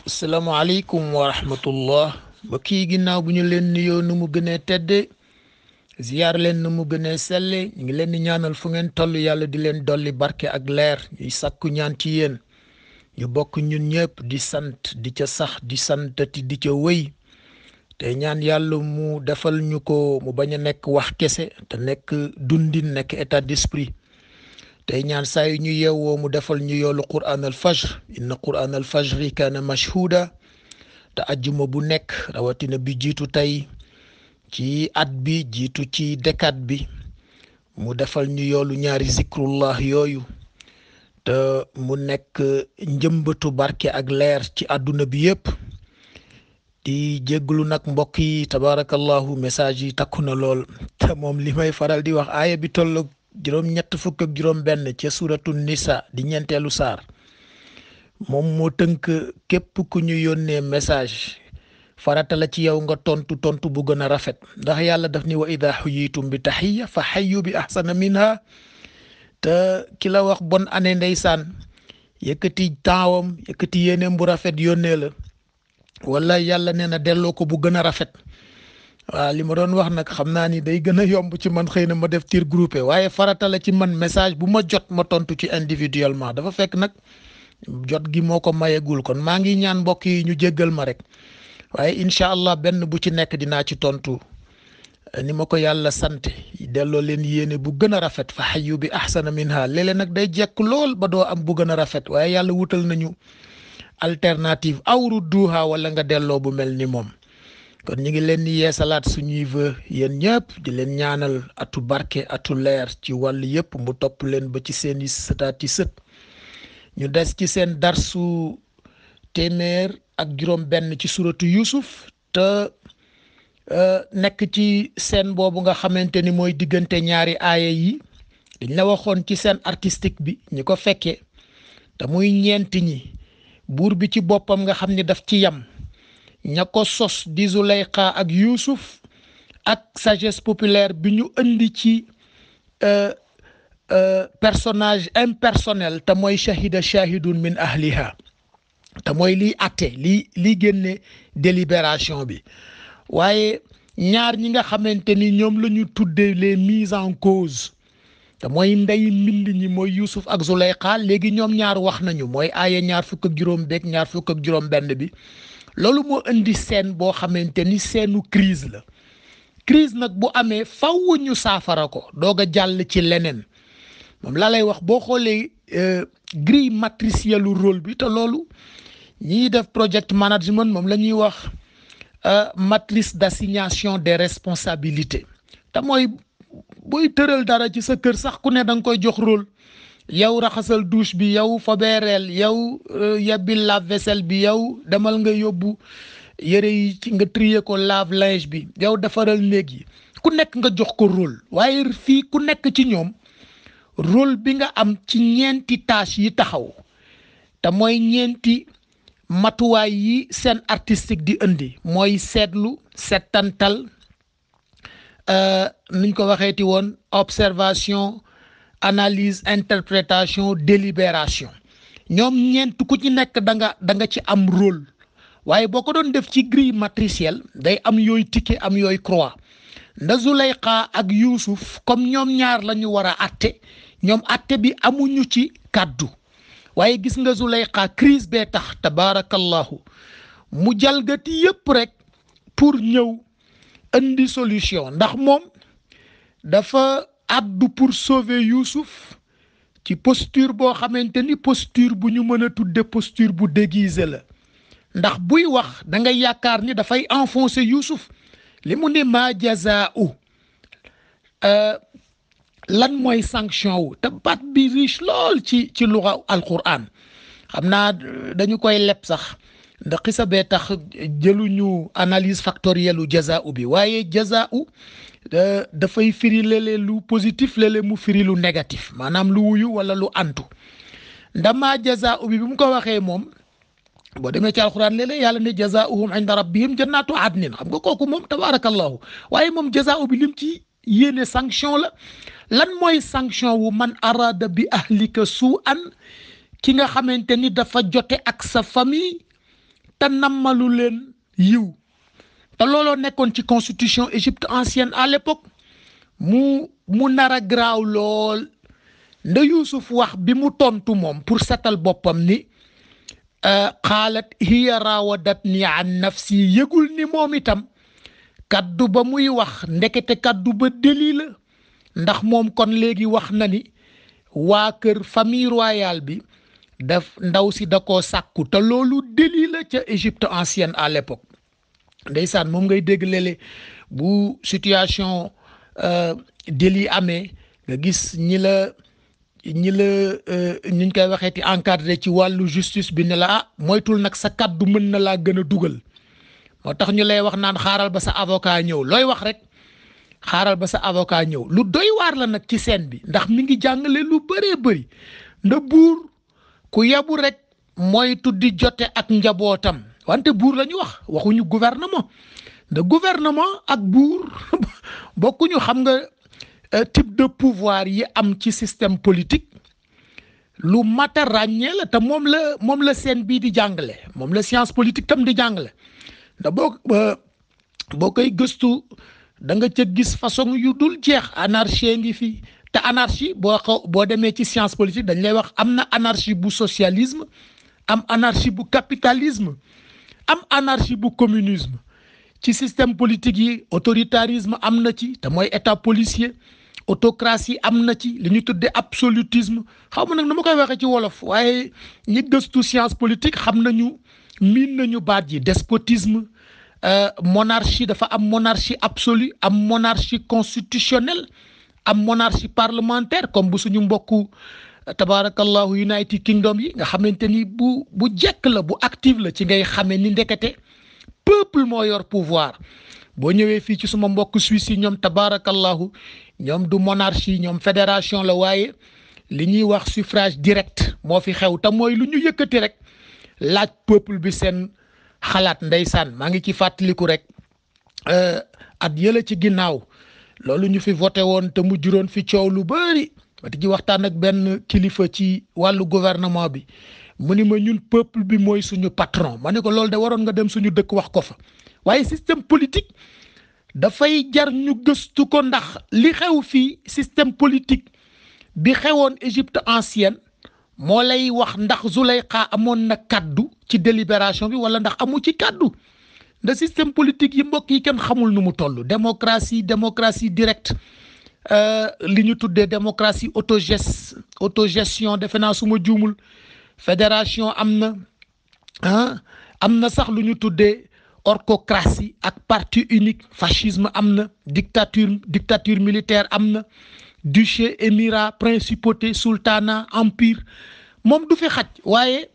asalaamaaleykum wa rahmatullah mbokk yi ginnaaw bu ñu leen nuyoo nu mu gënee tedde ziyaar leen nu mu gënee selle ñu ngi leen di ñaanal fu ngeen toll yàlla di leen dolli barke ak leer ñuy sàkku ñaan ci yéen ñu bokk ñun ñëpp di sant di ca sax di santati di ca wëy te ñaan yàlla mu defal ñu ko mu bañ a nekk wax kese te nekk dundin nekk état d'esprit tey ñaan saa yu ñu yeewoo mu defal ñu yoolu quran al fajr inna quran al fajri kaana mashhuda te ajjuma bu nekk rawatina bi jiitu tey ci at bi jiitu ci décade bi mu defal ñu yoolu ñaari zikrullah yooyu te mu nekk njëmbatu barke ak leer ci àdduna bi yépp di jégglu nag mbokk yi tabarakallahu message yi takku na lool te moom li may faral di wax aaya bi tollu juróom-ñett fukk ak juróom-benn ca suratu nisa di ñeenteelu saar moom moo tënk képp ku ñu yónnee message farata la ci yow nga tontu bu gën a rafet ndax yàlla daf ni wa ida xuyitum bi taxiya fa xayu bi ahsana minha te ki la wax bonne année ndeysaan yëkkati taawam yëkkati yéeneem bu rafet yónnee la wala yàlla nee na delloo ko bu gën a rafet. waaw li ma doon wax nag xam naa ni day gën a yomb ci man xëy na ma def tir groupé waaye farata la ci man message bu ma jot ma tontu ci individuellement dafa fekk nag jot gi moo ko mayegul kon maa ngi ñaan mbokk yi ñu jéggal ma rek waaye incha allah benn bu ci nekk dinaa ci tontu ni ma ko yàlla sante delloo leen yéene bu gën a rafet fa xayu bi ahsana minha léeg-léeg nag day jekk lool ba doo am bu gën a rafet waaye yàlla wutal nañu alternative aw rudduha wala nga delloo bu mel ni moom. kon ñu ngi leen di yeesalaat suñuy vœu yéen ñëpp di leen ñaanal atu barke atu leer ci wàll yëpp mu topp leen ba ci seen i sëtaati sët ñu des ci seen darsu téeméer ak juróom benn ci suratu Yusuf te nekk ci seen boobu nga xamante ni mooy diggante ñaari aaya yi dañ la waxoon ci seen artistique bi ñi ko fekkee te muy ñeenti ñi buur bi ci boppam nga xam ni daf ci yam ña ko sos di Zulayxa ak Yuusuf ak sagesse populaire bi ñu indi ci personnage impersonnel te mooy shahida shahidun min ahliha te mooy liy atte lii génne délibération bi waaye ñaar ñi nga xamante ni ñoom la ñu tuddee les mises en cause te mooy ndey mbind ñi mooy Yuusuf ak Zulayxa léegi ñoom ñaar wax nañu mooy aaya ñaar fukk ak juróom beeg ñaar fukk ak juróom benn bi loolu moo indi scène boo xamante ni seenu crise la crise nag bu amee faw ñu saafara ko doog a jàll ci leneen moom laa lay wax boo xoolee grille matricielle lu rôle bi te loolu ñiy def project management moom la ñuy wax matrice d'assignation des responsabilités te mooy booy tëral dara ci sa kër sax ku ne da nga koy jox rôle yow raxasal douche bi yow fobeereel yow yebbil lave-vaisselle bi yow demal nga yóbbu yëre yi ci nga trier ko lave-linge bi yow defaral néeg yi ku nekk nga jox ko rôle waaye fii ku nekk ci ñoom rôle bi nga am ci ñeenti tâche yi taxaw te mooy ñeenti matuwaay yi seen artistique di indi mooy seetlu settantal nuñ ko waxeeti woon observation analyse interprétation délibération ñoom ñeent ku ci nekk da nga ci am rôle waaye boo ko doon def ci grille matricielle day am yooyu ticket am yooyu croix nda Zulayxa ak Yuusuf comme ñoom ñaar la ñu war a atte ñoom atte bi amuñu ci kàddu waaye gis nga Zulayxa crise bee tax tabarakallahu mu jalgati yëpp rek pour ñëw indi solution ndax moom dafa addu pour sauver Youssouf ci posture boo xamante ni posture bu ñu mën a tudde posture bu déguisé la ndax buy wax da ngay yaakaar ni dafay enfoncer Youssouf li mu ne maa jazaa'u lan mooy sanction wu te baat bi riche lool ci luga alquran xam naa dañu koy leb sax ndax xisa bee tax jëluñu analyse factorielle u jazaa'u bi waaye jazaa'u dafay firi léeg-léeg lu positif léeg-léeg mu firi lu négatif maanaam lu wuyu wala lu antu ndama jazaa'u bi mu ko waxee moom boo demee ci alxuraan léeg-léeg yàlla ne jazaa'uhum inda rabbihim jannatu adnin xam nga kooku moom tabarakallahu waaye moom jazaa'u bi lim ci yéene sanction la lan mooy sanction wu man arada bi ahlika su'an ki nga xamante ni dafa jote ak sa famille te nammalu leen yiw te looloo nekkoon ci constitution Égypte ancienne à l'époque mu nar a graaw lool nda Yuusuf wax bi mu tontu moom pour setal boppam ni xaalat hiya raawadatni an nafsi yëgul ni moom itam kaddu ba muy wax ndekete kaddu ba déli la ndax moom kon léegi wax na ni waa kër famille royale bi daf ndaw si da koo sàkku te loolu déli la ca Égypte ancienne à l'époque ndeysaan moom ngay dégg léeg-léeg bu situation déli amee nga gis ñi la ñu koy waxeeti encadré ci wàllu justice bi ne la moytul nag sa kaddu mën na laa gën a dugal moo tax ñu lay wax naan xaaral ba sa avocat ñëw looy wax rek xaaral ba sa avocat ñëw lu doy waar la nag ci scène bi ndax mi ngi jàngale lu bëree bëri nda buur ku yabu rek mooy tuddi jote ak njabootam wante buur la ñu waxuñu gouvernement nda gouvernement ak buur bokkuñu xam nga type de pouvoir yi am ci système politique lu mat a ràññee la te moom la scène bii di jàngale moom la science politique tam di jàngale da boo koy gëstu da nga ca gis façon yu dul jeex anarchie ngi fi te anarchie boo demee ci science politique dañ lay wax am na anarchie bu socialisme am anarchie bu capitalisme am anarchie bu communisme ci système politique yi autoritarisme am na ci te mooy état policier autocratie am na ci li ñu tuddee absolutisme xaw ma nag nu ma koy waxee ci wolof waaye ñi gëstu science politique xam nañu miin nañu baat yi despotisme monarchie dafa am monarchie absolue am monarchie constitutionnelle am monarchie parlementaire comme bu suñu mbokku tabarakallahu United Kingdom yi nga xamante ni bu jekk la bu active la ci ngay xamee ni ndekete peuple moo yor pouvoir boo ñëwee fii ci suma mbokk Suisse yi ñoom tabarakallahu ñoom du monarchie ñoom fédération la waaye li ñuy wax suffrage direct moo fi xew te mooy lu ñu yëkkati rek laaj peuple bi seen xalaat ndeysaan maa ngi ci fàttaliku rek at yële ci ginnaaw loolu ñu fi voté woon te mu juróon fi coow lu bëri ma di ci waxtaan ak benn kilifa ci wàllu gouvernement bi mu ni ma ñun peuple bi mooy suñu patron ma ne ko loolu de waroon nga dem suñu dëkk wax ko fa waaye système politique dafay jar ñu gëstu ko ndax li xew fii système politique bi xewoon Égypte ancienne moo lay wax ndax Zuleyxa amoon na kaddu ci délibération bi wala ndax amu ci kaddu nda système politique yi mbokk yi kenn xamul nu mu toll démocratie directe li ñu tuddee démocratie autogestion defe naa su ma juumul fédération am na sax lu ñu tuddee orchocratie ak parti unique fascisme am na dictature militaire am na duché émirat principauté sultanat empire moom du fi xaj waaye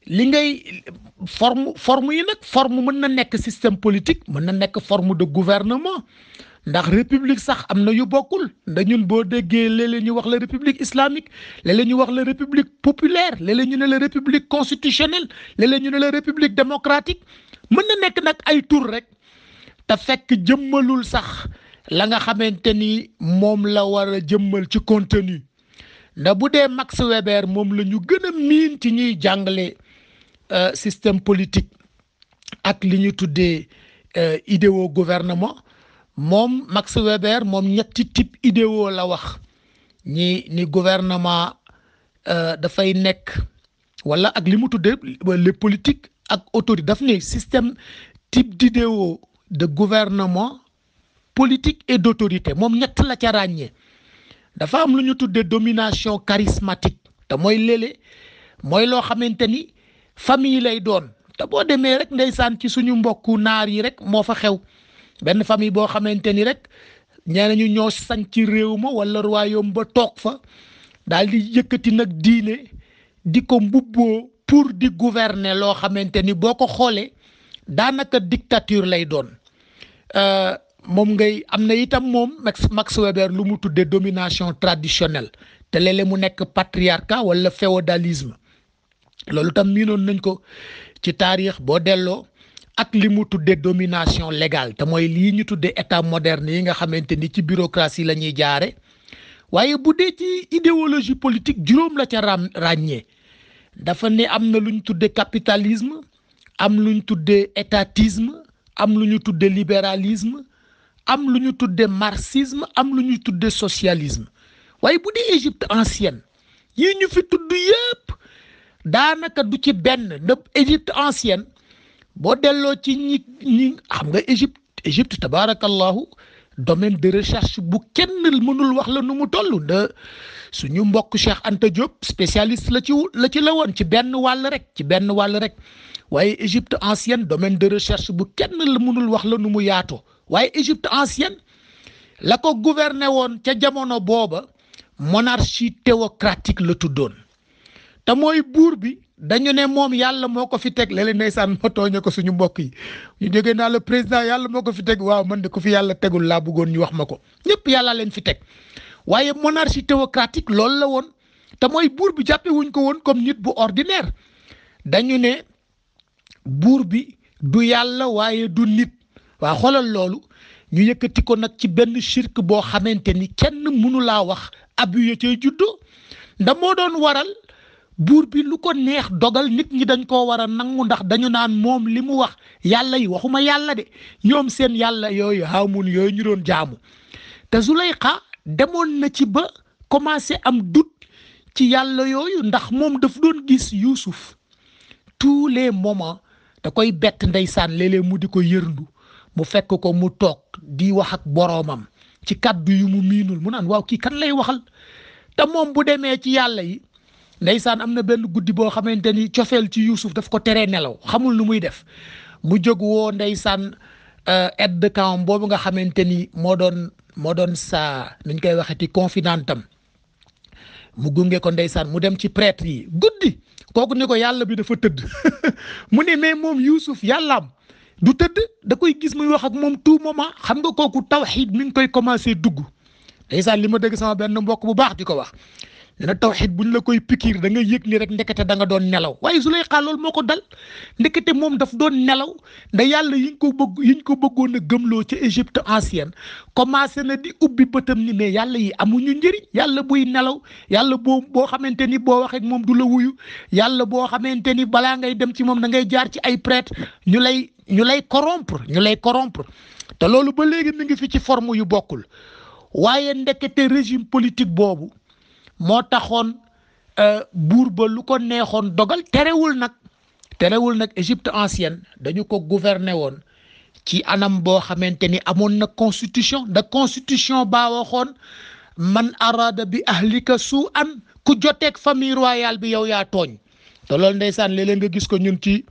li ngay forme yi nag forme mën na nekk système politique mën na nekk forme de gouvernement ndax république sax am na yu bokkul ndax ñun boo déggee léeg-léeg ñu wax la république islamique léeg-léeg ñu wax la république populaire léeg-léeg ñu ne la république constitutionnelle léeg-léeg ñu ne la république démocratique mën na nekk nag ay tur rek te fekk jëmmalul sax la nga xamante ni moom la war a jëmmal ci contenu ndax bu dee Max Weber moom la ñu gën a miin ci ñuy jàngale système politique ak li ñu tuddee idéo gouvernement moom Max Weber moom ñetti type idéo la wax ni gouvernement dafay nekk wala ak li mu tuddee les politiques ak autorité daf ne système type d'idéo de gouvernement politique et d'autorité moom ñett la ca ràññee dafa am lu ñu tuddee domination charismatique te mooy léeg-léeg mooy loo xamante ni famille lay doon te boo demee rek ndeysaan ci suñu mbokku naar yi rek moo fa xew benn famille boo xamante ni rek ñeneen ñu ñoo sañ ci réew ma wala royaume ba toog fa daal di yëkkati nag diine di ko mbubboo pour di gouverner loo xamante ni boo ko xoolee daanaka dictature lay doon moom ngay am na itam moom Max Weber lu mu tuddee domination traditionnelle te léeg-léeg mu nekk patriarcat wala féodalisme loolu tam miinoon nañ ko ci taarix boo delloo ak li mu tuddee domination légale te mooy lii ñu tuddee état moderne yi nga xamante ni ci bureaucratie la ñuy jaare waaye bu dee ci idéologie politique juróom la ca ràññee dafa ne am na lu ñu tudde capitalisme am lu ñu tudde étatisme am lu ñu tudde libéralisme am lu ñu tudde marxisme am lu ñu tudde socialisme waaye bu dee Égypte ancienne yii ñu fi tudd yépp daanaka du ci benn ndax Égypte ancienne boo delloo ci ñi xam nga Égypte tabaarakallahu domaine de recherche bu kenn mënul wax la nu mu toll de suñu mbokk Cheikh Anta Diop spécialiste la ci la woon ci benn wàll rek waaye Égypte ancienne domaine de recherche bu kenn la mënul wax la nu mu yaatoo waaye Égypte ancienne la ko gouverner woon ca jamono booba monarchie théocratique la tuddoon te mooy buur bi dañu ne moom yàlla moo ko fi teg léeg-léeg ndeysaan ma tooñe ko suñu mbokk yi ñu jógee naa le président yàlla moo ko fi teg waaw man de ko fi yàlla tegul laa bëggoon ñu wax ma ko ñëpp yàlla leen fi teg waaye monarchie théocratique loolu la woon te mooy buur bi jàppe wuñ ko woon comme nit bu ordinaire dañu ne buur bi du yàlla waaye du nit waa xoolal loolu ñu yëkkati ko nag ci benn shirk boo xamante ni kenn mënu laa wax abus ya cay juddoo nda moo doon waral buur bi lu ko neex dogal nit ñi dañ koo war a nangu ndax dañu naan moom li mu wax yàlla yi waxuma yàlla de ñoom seen yàlla yooyu Haamun yooyu ñu doon jaamu te Zuleyxa demoon na ci ba commencé am doute ci yàlla yooyu ndax moom daf doon gis Yuusuf tous les moments da koy bett ndeysaan léeg-léeg mu di ko yërndu mu fekk ko mu toog di wax ak boroomam ci kaddu yu mu miinul mu naan waaw kii kan lay waxal te moom bu demee ci yàlla yi ndeysaan am na benn guddi boo xamante ni cofeel ci Yuusuf daf ko teree nelaw xamul nu muy def mu jóg woo ndeysaan aide de camp boobu nga xamante ni moo doon saa nuñ koy waxeti confidentam mu gunge ko ndeysaan mu dem ci prêtre yi guddi kooku ni ko yàlla bi dafa tëdd mu ne mais moom Yuusuf yàllaam du tëdd da koy gis muy wax ak moom tout moment xam nga kooku tawxiid mi ngi koy commencé dugg ndeysaan li ma dégg sama benn mbokk bu baax di ko wax dina tawxiid buñ la koy pikiir da nga yëg ni rek ndekete da nga doon nelaw waaye Zuleyxa loolu moo ko dal ndekete moom daf doon nelaw nda yàlla yiñ ko bëggoon a gëmloo ca Égypte ancienne commencé na di ubbi bëtam ni mais yàlla yi amuñu njëriñ yàlla buy nelaw yàlla boo xamante ni boo waxee ak moom du la wuyu yàlla boo xamante ni balaa ngay dem ci moom da ngay jaar ci ay prêtre ñu lay corrompre te loolu ba léegi mi ngi fi ci forme yu bokkul waaye ndekete régime politique boobu moo taxoon buur ba lu ko neexoon dogal terewul nag Égypte ancienne dañu ko gouverner woon ci anam boo xamante ni amoon na constitution baa waxoon man arada bi ahlika suu an ku joteeg famille royale bi yow yaa tooñ te loolu ndeysaan léeg-léeg nga gis ko ñun ci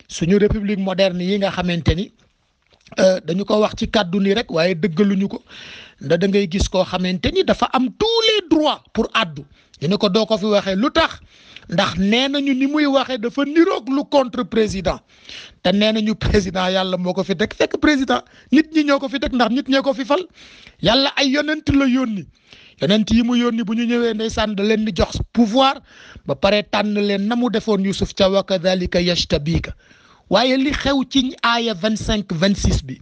suñu république moderne yi nga xamante ni dañu ko wax ci kàddu ni rek waaye dëggaluñu ko da ngay gis koo xamante ni dafa am tous les droits pour addu ñu ne ko doo ko fi waxee lu tax ndax nee nañu ni muy waxee dafa niroog lu contre président te nee nañu président yàlla moo ko fi teg fekk président nit ñi ñoo ko fi teg ndax nit ñee ko fi fal yàlla ay yonent la yónni yonent yi mu yónni bu ñu ñëwee ndeysaan da leen di jox pouvoir ba pare tànn leen na mu defoon Yusuf ca wa kadhalika yashtabika waaye li xew ci aaya 25-26 bi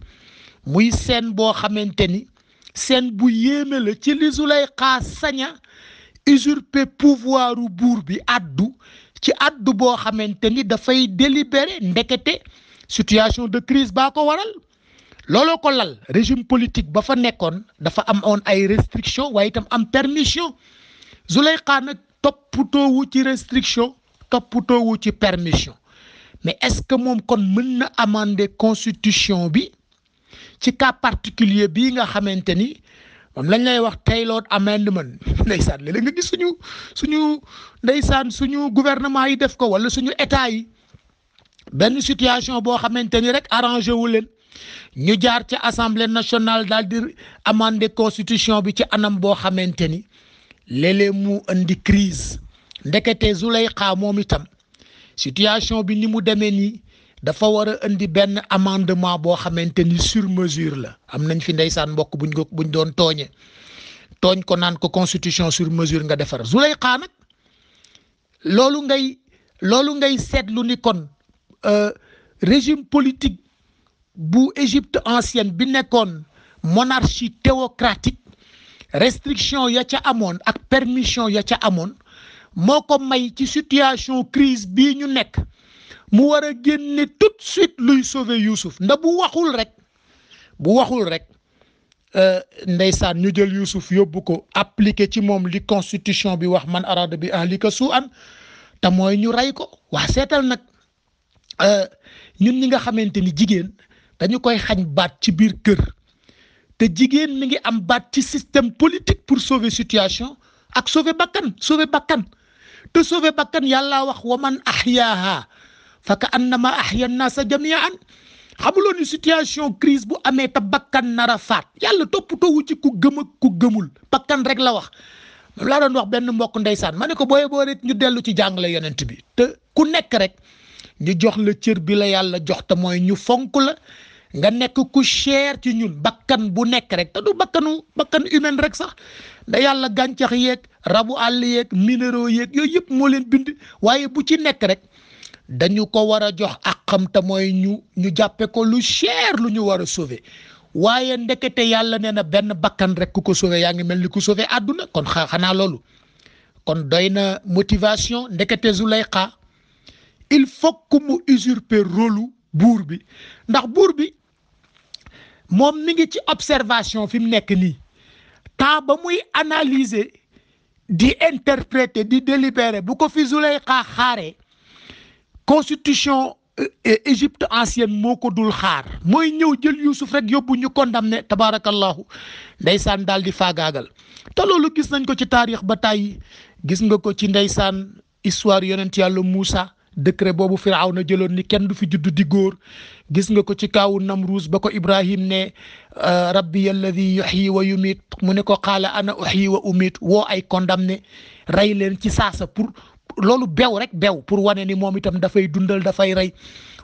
muy seen boo xamante ni seen bu yéeme la ci li Zuleyxa saña usurper pouvoiru buur bi addu boo xamante ni dafay délibéré ndekete situation de crise baa ko waral looloo ko lal régime politique ba fa nekkoon dafa am ay restriction waaye itam am permission Zuleyxa nag toppatoowu ci restriction toppatoowu ci permission mais est-ce que moom kon mën na amender constitution bi ci cas particulier bii nga xamante ni moom lañ lay wax tailored amendment ndeysaan léeg-léeg nga gis suñu gouvernement yi def ko wala suñu état yi benn situation boo xamante ni rek arrangé wu leen ñu jaar ci assemblée nationale daal di amender constitution bi ci anam boo xamante ni léeg-léeg mu indi crise ndekete Zuleyxa moom itam situation bi ni mu demee nii dafa war a indi benn amendement boo xamante ni sur mesure la am nañ fi ndeysaan mbokk buñ doon tooñ ko naan ko constitution sur mesure nga defar Zuleyxa nag loolu ngay seetlu ni kon régime politique bu Égypte ancienne bi nekkoon monarchie théocratique restriction ya ca amoon ak permission ya ca amoon moo ko may ci situation crise bii ñu nekk mu war a génne tout de suite luy sauver Youssouf ndax bu waxul rek ndeysaan ñu jël Youssouf yóbbu ko appliqué ci moom li constitution bi wax man arada bi ahlika su'an te mooy ñu rey ko waa seetal nag ñun ñi nga xamante ni jigéen dañu koy xañ baat ci biir kër te jigéen mi ngi am baat ci système politique pour sauver situation ak sauver bakkan te sauver bakkan yàlla wax wa man ahyaaha fa ka annama ahya an-naasa jami'an xamuloo ni situation crise bu amee te bakkan nar a faat yàlla toppatoowu ci ku gëm ak ku gëmul bakkan rek la wax moom laa doon wax benn mbokk ndeysaan ma ne ko boo rek ñu dellu ci jàngale yonent bi te ku nekk rek ñu jox la cër bi la yàlla jox te mooy ñu fonk la nga nekk ku cher ci ñun bakkan bu nekk rek te du bakkan humaine rek sax da yàlla gàncax yeeg rabu àll yeeg minéraux yeeg yooyu yëpp moo leen bind waaye bu ci nekk rek dañu ko war a jox àqam te mooy ñu jàppe ko lu cher lu ñu war a sauver waaye ndekete yàlla nee na benn bakkan rek ku ko sauver yaa ngi mel ni ku sauver àdduna kon xanaa loolu kon doy na motivation ndekete Zuleyxa il faut que mu usurper rôle buur bi ndax buur bi moom mi ngi ci observation fi mu nekk nii temps ba muy analyser di interpréter di délibérer bu ko fi Zuleyxa xaaree constitution Égypte ancienne moo ko dul xaar mooy ñëw jël Youssouf rek yóbbu ñu condamné tabarakallahu ndeysaan daal di faagaagal te loolu gis nañ ko ci taarix ba tàyyi gis nga ko ci ndeysaan histoire yonent yàlla Moussa décret boobu Firawna jëloon ni kenn du fi judd di góor gis nga ko ci kaawu Namruus ba ko Ibrahim ne rabbi alladi yuhyi wa yumit mu ne ko qaala ana uhyi wa umit woo ay condamné rey leen ci saasa pour loolu bew pour wane ni moom itam dafay dundal dafay rey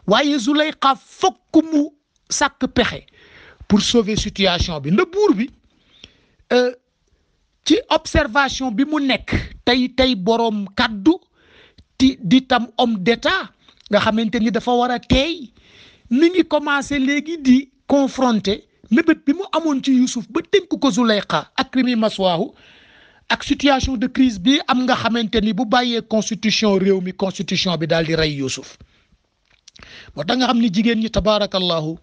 waaye Zuleyxa fokk mu sàkk pexe pour sauver situation bi nda buur bi ci observation bi mu nekk tey boroom kaddu di tam homme d'état nga xamante ni dafa war a teey mi ngi commencé léegi di confronter mébét bi mu amoon ci Youssouf ba dénk ko Zuleyxa akrimi maswaahu ak situation de crise bi am nga xamante ni bu bàyyee constitution réew mi constitution bi daal di rey Youssouf moo tax nga xam ni jigéen ñi tabaarakallahu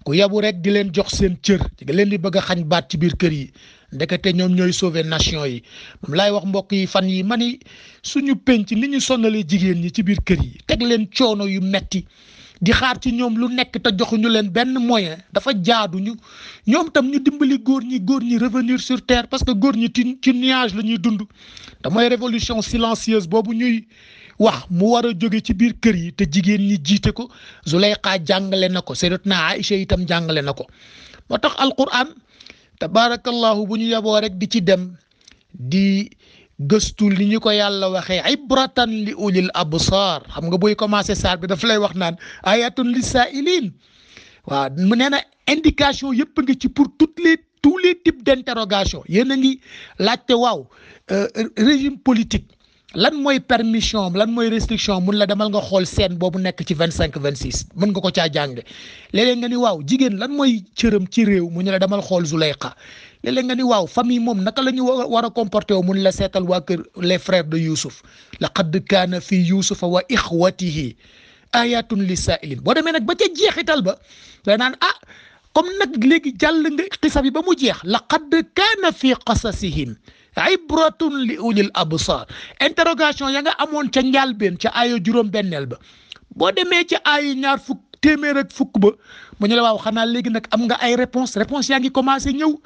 ku yabu rek di leen jox seen cër di leen di bëgg a xañ baat ci biir kër yi ndekete ñoom ñooy sauver nation yi moom laay wax mbokk yi fan yi ma ni suñu penc ni ñu sonnalee jigéen ñi ci biir kër yi teg leen coono yu metti di xaar ci ñoom lu nekk te joxuñu leen benn moyen dafa jaadu ñoom tam ñu dimbali góor ñi revenir sur terre parce que góor ñi ci nuage la ñuy dund te mooy révolution silencieuse boobu ñuy wax mu war a jóge ci biir kër yi te jigéen ñi jiite ko Zuleyxa jàngale na ko Sayyidatuna Aïcha itam jàngale na ko moo tax alquran tabarakallahu bu ñu yaboo rek di ci dem di gëstu li ñu ko yàlla waxee ibratan li ulil absar xam nga buy commencé saar bi daf lay wax naan ayatun lissaa'ilin waaw mu nee na indication yëpp ngi ci pour tous les types d'interrogation yéen a ngi laajte waaw régime politique lan mooy permission lan mooy restriction mun la demal nga xool scène boobu nekk ci 25-26 mën nga ko caa jànge léeg-léeg nga ni waaw jigéen lan mooy cëram ci réew mu ñu la demal xool Zuleyxa léeg-léeg nga ni waaw famille moom naka la ñu war a comporté wu mun la seetal waa kër les frères de Youssouf laqad kaana fi Youssofa wa ixwatihi ayatun lissaa'ilin boo demee nag ba ca jeexital ba da naan comme nag léegi jàll nga xisa bi ba mu jeex laqad kaana fi qasasihim ibratun li ulil absar interrogation ya nga amoon ca njàlbeen ca aayo juróom-benneel ba boo demee ca aayo ñaar téeméer ak fukk ba mu ñu la waaw xanaa léegi nag am nga ay réponse yaa ngi commencé ñëw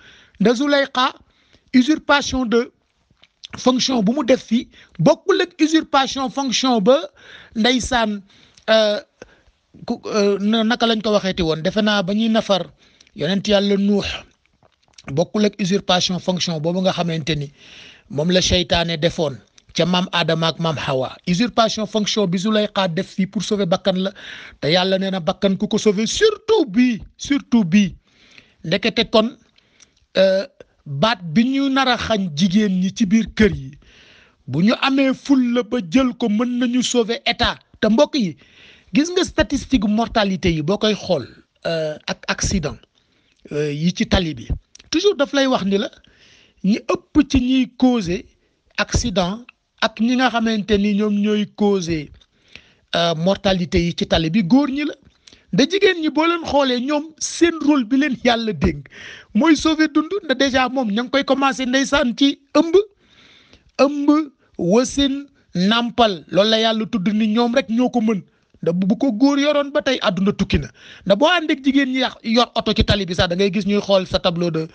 nda Zuleyxa usurpation de fonction bu mu def fii bokkul ak usurpation fonction ba ndeysaan naka lañ ko waxeeti woon defe naa ba ñuy nafar yonent yàlla Nuux bokkul ak usurpation fonction boobu nga xamante ni moom la seytaane defoon ca maam Adama ak maam Hawa usurpation fonction bi Zuleyxa def fii pour sauver bakkan la te yàlla nee na bakkan ku ko sauver surtout bii ndekete kon baat bi ñu nar a xañ jigéen ñi ci biir kër yi bu ñu amee ful la ba jël ko mën nañu sauver état te mbokk yi gis nga statistique mortalité yi boo koy xool ak accident yi ci tali bi toujours daf lay wax ni la ñi ëpp ci ñiy causer accident ak ñi nga xamante ni ñoom ñooy causer mortalité yi ci tali bi góor ñi la da jigéen ñi boo leen xoolee ñoom seen rôle bi leen yàlla dénk mooy sauver dund nda déjà moom ña ngi koy commencé ndeysaan ci ëmb wasin nampal loolu la yàlla tudd ni ñoom rek ñoo ko mën da bu ko góor yoroon ba tey àdduna tukki na nda boo ànd ak jigéen ñi yor oto ci tali bi sax da ngay gis ñuy xool sa tableau de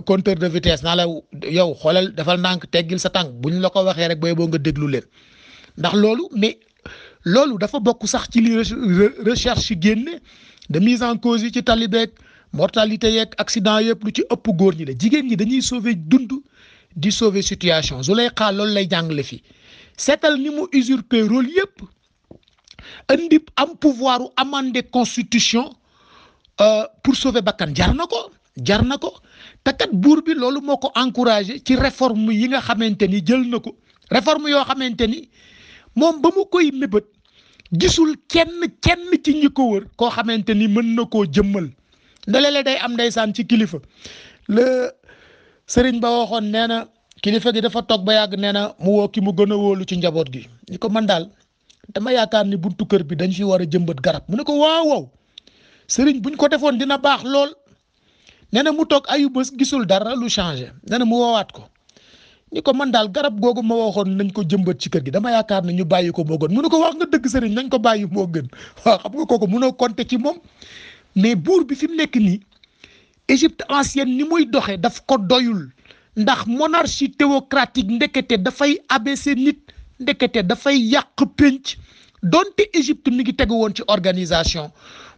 compteur de vitesse naa la yow xoolal defal ndànk teggil sa tànk buñ la ko waxee rek booy boo nga déglu leen ndax loolu dafa bokk sax ci li recherche yi génne de mise en cause yi ci tali beeg mortalité yeeg accident yëpp lu ci ëpp góor ñi la jigéen ñi dañuy sauver dund di sauver situation Zuleyxa loolu lay jàngale fii seetal ni mu usurper rôle yëpp indi am pouvoir u amender constitution pour sauver bakkan jar na ko te kat buur bi loolu moo ko encouragé ci réforme yi nga xamante ni jël na ko réforme yoo xamante ni moom ba mu koy mébét gisul kenn ci ñi ko wër koo xamante ni mën na koo jëmmal ndalele day am ndeysaan ci kilifa le sëriñ ba waxoon nee na kilifa gi dafa toog ba yàgg nee na mu woo ki mu gën a wóolu ci njaboot gi ni ko man daal dama yaakaar ni buntu kër bi dañ fi war a jëmbat garab mu ne ko waaw sëriñ buñ ko defoon dina baax lool nee na mu toog ayu bés gisul dara lu changé nee na mu woowaat ko ni ko man daal garab googu ma waxoon nañ ko jëmbat ci kër gi dama yaakaar ne ñu bàyyi ko moo gën mu ne ko wax nga dëgg sëriñ nañ ko bàyyi moo gën waaw xam nga kooku mënoo compter ci moom mais buur bi fi mu nekk nii Égypte ancienne ni muy doxee daf ko doyul ndax monarchie théocratique ndekete dafay abaisser nit ndekete dafay yàq pénc donte Égypte mi ngi tegu woon ci organisation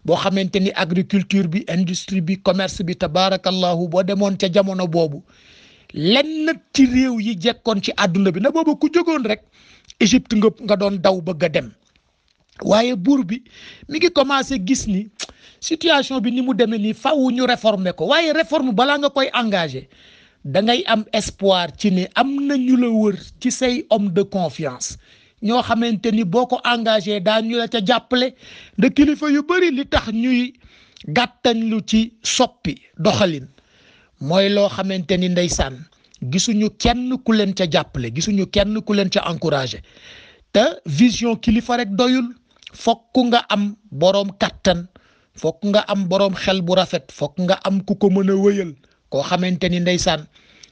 boo xamante ni agriculture bi industrie bi commerce bi tabaarakallahu boo demoon ca jamono boobu lenn ci réew yi jekkoon ci àdduna bi na booba ku jógoon rek Égypte nga doon daw bëgg a dem waaye buur bi mi ngi commencé gis ni situation bi ni mu demee nii faaw ñu réformer ko waaye réforme balaa nga koy engagé da ngay am espoir ci ne am na ñu la wër ci say homme de confiance ñoo xamante ni boo ko engagé daañu la ca jàppale de kilifa yu bëri li tax ñuy gàttañ lu ci soppi doxalin mooy loo xamante ni ndeysaan gisuñu kenn ku leen ca jàppale gisuñu kenn ku leen ca encouragé te vision kilifa rek doyul fokk nga am boroom kattan fokk nga am boroom xel bu rafet fokk nga am ku ko mën a wëyal koo xamante ni ndeysaan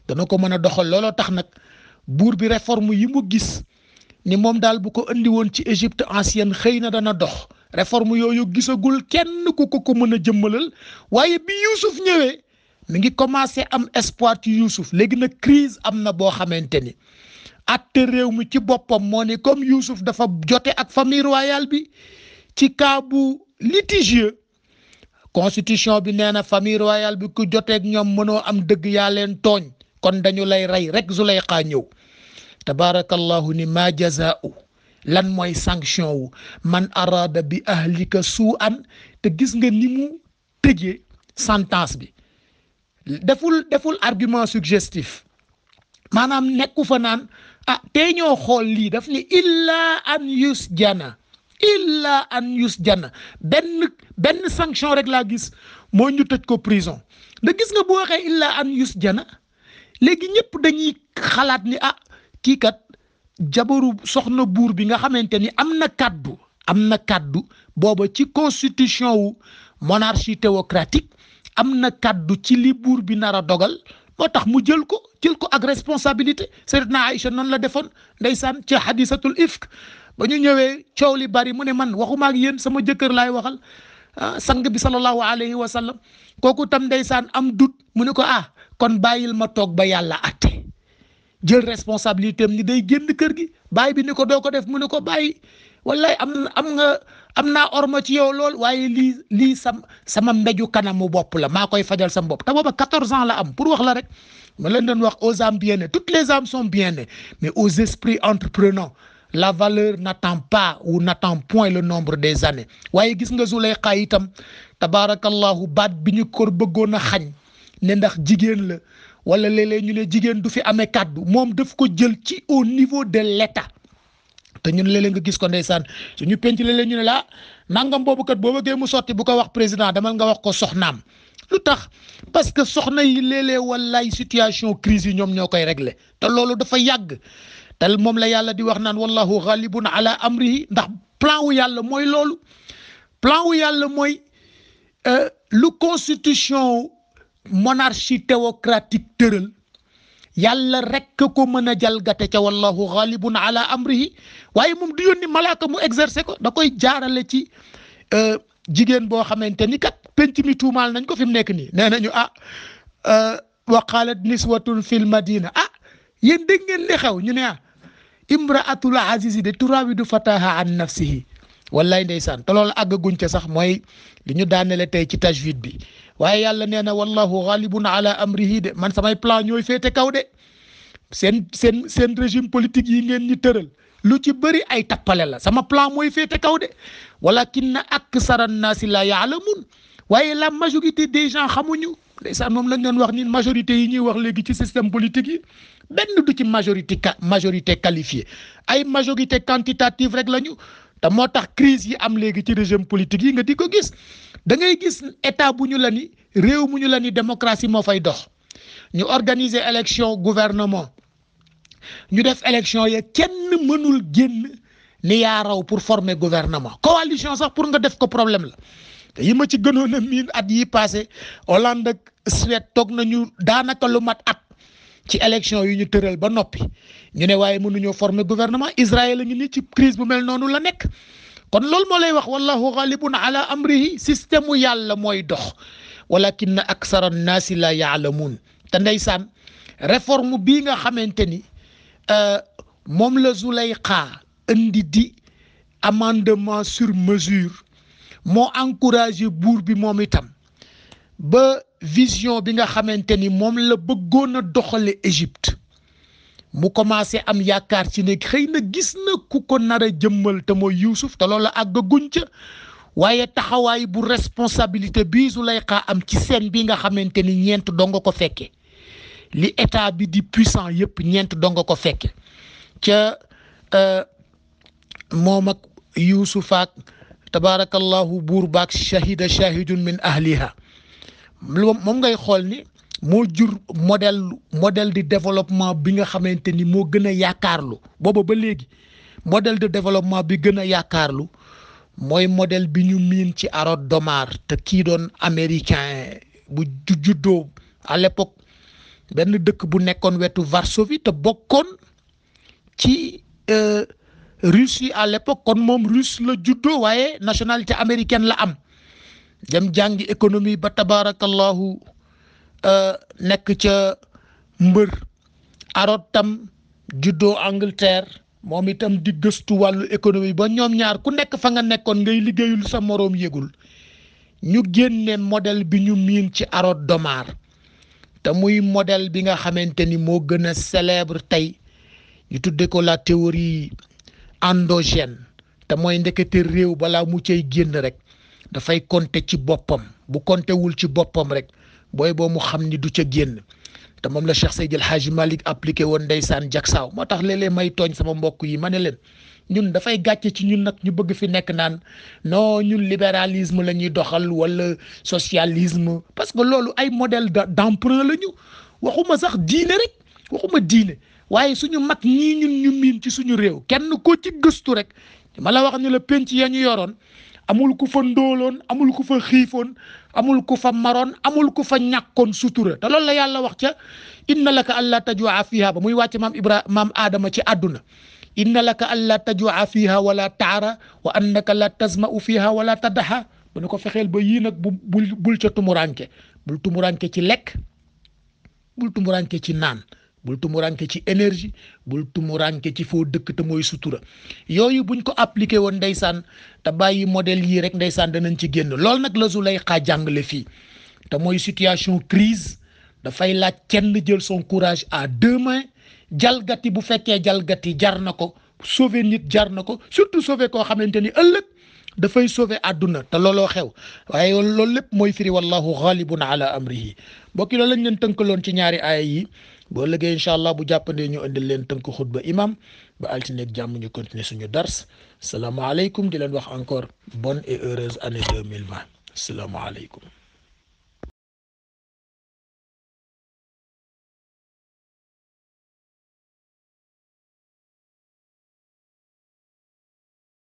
dana ko mën a doxal looloo tax nag buur bi réforme yi mu gis ni moom daal bu ko andi woon ci Égypte ancienne xëy na dana dox réforme yooyu gisagul kenn ku ko mën a jëmmalal waaye bi Youssouf ñëwee mi ngi commencé am espoir ci Youssouf léegi nag crise am na boo xamante ni atte réew mi ci boppam moo ne comme Youssouf dafa jote ak famille royale bi ci cas bu litigieux constitution bi nee na famille royale bi ku joteeg ñoom mënoo am dëgg yaa leen tooñ kon dañu lay rey rek Zuleyxa ñëw tabaarakallahu ni ma jazaa'u lan mooy sanction wu man arada bi ahlika su'an te gis nga ni mu tëjee sentence bi deful argument suggestif maanaam nekku fa naan tey ñoo xool lii daf ni illa an yusjana benn sanction rek laa gis moo ñu tëj ko prison da gis nga bu waxee illa an yusjana léegi ñëpp dañuy xalaat ni kii kat jabaru soxna buur bi nga xamante ni am na kaddu booba ci constitution wu monarchie théocratique am na kaddu ci li buur bi nar a dogal moo tax mu jël ko ak responsabilité Sayyidatuna Aïcha noonu la defoon ndeysaan ci hadisatul ifk ba ñu ñëwee coow li bari mu ne man waxuma ak yéen sama jëkkër laay waxal sang bi sallallahu alayhi wa sallam kooku tam ndeysaan am dut mu ne ko kon bàyyil ma toog ba yàlla atte jël responsabilité am ni day génn kër gi bàyyi bi ni ko doo ko def mu ne ko bàyyi wallaay am naa orma ci yow lool waaye lii sama mbéju kanamu bopp la maa koy fajal sama bopp te booba 14 ans la am pour wax la rek ma leen doon wax aux âmes bien nées toutes les âmes sont bien nées mais aux esprits entreprenants la valeur n'attend pas ou n'attend point le nombre des années waaye gis nga Zuleyxa itam tabaarakallahu baat bi ñu ko bëggoon a xañ ne ndax jigéen la wala léeg-léeg ñu ne jigéen du fi amee kàddu moom daf ko jël ci au niveau de l'État te ñun léeg-léeg nga gis ko ndeysaan suñu penc léeg-léeg ñu ne la nangam boobu kat boo bëggee mu sotti bu ko wax président demal nga wax ko soxnaam lu tax parce que soxna yi léeg-léeg wallaay situation crise yi ñoom ñoo koy régler te loolu dafa yàgg te moom la yàlla di wax naan wallahu ghalibun ala amrihi ndax plan wu yàlla mooy loolu plan wu yàlla mooy lu constitution monarchie théocratique tëral yàlla rek ko mën a jalgate ca wallahu ghalibun ala amrihi waaye moom du yónni malaaka mu exercer ko da koy jaarale ci jigéen boo xamante ni kat penc mi tuumaal nañ ko fi mu nekk nii nee nañu wa qalat niswatun fil madina yéen dégg ngeen li xew ñu ne imraatul azizi de turawidu fataha an nafsihi wallaay ndeysaan te loolu àggaguñ ca sax mooy li ñu daanele tey ci tajwid bi waaye yàlla nee na wallahu ghalibun ala amrihi de man samay plan ñooy féete kaw de seen régime politique yi ngeen ñi tëral lu ci bëri ay tappale la sama plan mooy féete kaw de walakinna aksara nnaasi la yaalamun waaye la majorité des gens xamuñu ndeysaan moom lañ doon wax ni majorité yi ñuy wax léegi ci système politique yi benn du ci majorité qualifiée ay majorité quantitative rek lañu te moo tax crise yi am léegi ci régime politique yi nga di ko gis da ngay gis état bu ñu la ni réew mu ñu la ni démocratie moo fay dox ñu organiser élection gouvernement ñu def élection ya kenn mënul génn ni yaa raw pour former gouvernement coalition sax pour nga def ko problème la te yi ma ci gënoon a miin at yi passé Hollande ak Suède toog nañu daanaka lu mat at ci élection yu ñu tëral ba noppi ñu ne waaye mënuñoo former gouvernement Israël a ngi ni ci crise bu mel noonu la nekk kon loolu moo lay wax wallahu ghalibun ala amrihi système u yàlla mooy dox walakinna aksara nnaasi la yaalamuun te ndeysaan réforme bii nga xamante ni moom la Zulaykha indi di amendement sur mesure moo encouragé buur bi moom itam ba vision bi nga xamante ni moom la bëggoon a doxale Égypte mu commencé am yaakaar ci ne xëy na gis na ku ko nar a jëmmal te mooy Yuusuf te loolu àggaguñ ca waaye taxawaay bu responsabilité bii Zulaykha am ci scène bi nga xamante ni ñeent donga ko fekke li état bi di puissant yëpp ñeent donga ko fekke ca moom ak Yuusuf ak tabaarakallahu buur baak shahidun min ahliha moom ngay xool ni moo jur modèle de développement bi nga xamante ni moo gën a yaakaarlu booba ba léegi modèle de développement bi gën a yaakaarlu mooy modèle bi ñu miin ci Harold Domar te kii doon américain bu juddoo à l'époque benn dëkk bu nekkoon wetu Varsovie te bokkoon ci Russie à l'époque kon moom russe la juddoo waaye nationalité américaine la am dem jàngi économie ba tabarakallahu nekk ca mbër Harold tam juddoo Angleterre moom itam di gëstu wàllu économie ba ñoom ñaar ku nekk fa nga nekkoon ngay liggéeyul sa moroom yëgul ñu génne modèle bi ñu miin ci Harold Domar te muy modèle bi nga xamante ni moo gën a célèbre tey ñu tudde ko la théorie endogène te mooy ndekete réew balaa mu cay génn rek dafay compter ci boppam bu compter wul ci boppam rek booy boo mu xam ni du ca génn te moom la Cheikh Seydi El Hadji Malick appliqué woon ndeysaan jagsaaw moo tax léeg-léeg may tooñ sama mbokk yi ma ne leen ñun dafay gàcce ci ñun nag ñu bëgg fi nekk naan non ñun libéralisme la ñuy doxal wala socialisme parce que loolu ay modèle d'emprunt la ñu waxuma sax diine rek waxuma diine waaye suñu mag ñii ñun ñu miin ci suñu réew kenn ko ci gëstu rek ma la wax ni la penc ya ñu yoroon amul ku fa ndóoloon amul ku fa xiifoon amul ku fa maroon amul ku fa ñàkkoon sutura te loolu la yàlla wax ca inna laka alla tajua fiha ba muy wàcc maam Adama ci àdduna inna laka alla tajua fiha wala taara wa annaka la tasma'u fiha wala tadaha bu ne ko fexeel ba yii nag bul ca tumuranke bul tumuranke ci lekk bul tumuranke ci naan bul tumuranke ci énergie bul tumuranke ci foo dëkk te mooy sutura yooyu buñ ko appliqué woon ndeysaan te bàyyi modèle yii rek ndeysaan danañ ci génn loolu nag la Zulaykha jàngale fii te mooy situation crise dafay laaj kenn jël son courage à deux mains jalgati bu fekkee jalgati jar na ko sauver nit jar na ko surtout sauver koo xamante ni ëllëg dafay sauver àdduna te looloo xew waaye loolu lépp mooy firi wallahu ghalibun ala amrihi mbokki loolu lañ leen tënkaloon ci ñaari aaya yi boo liggéey incha allah bu jàppandee ñu indil leen tënk xutba imam ba altine ak jàmm ñu continuer suñu dars salaamaaleykum di leen wax encore bonne et heureuse année 2020 salaamaaleykum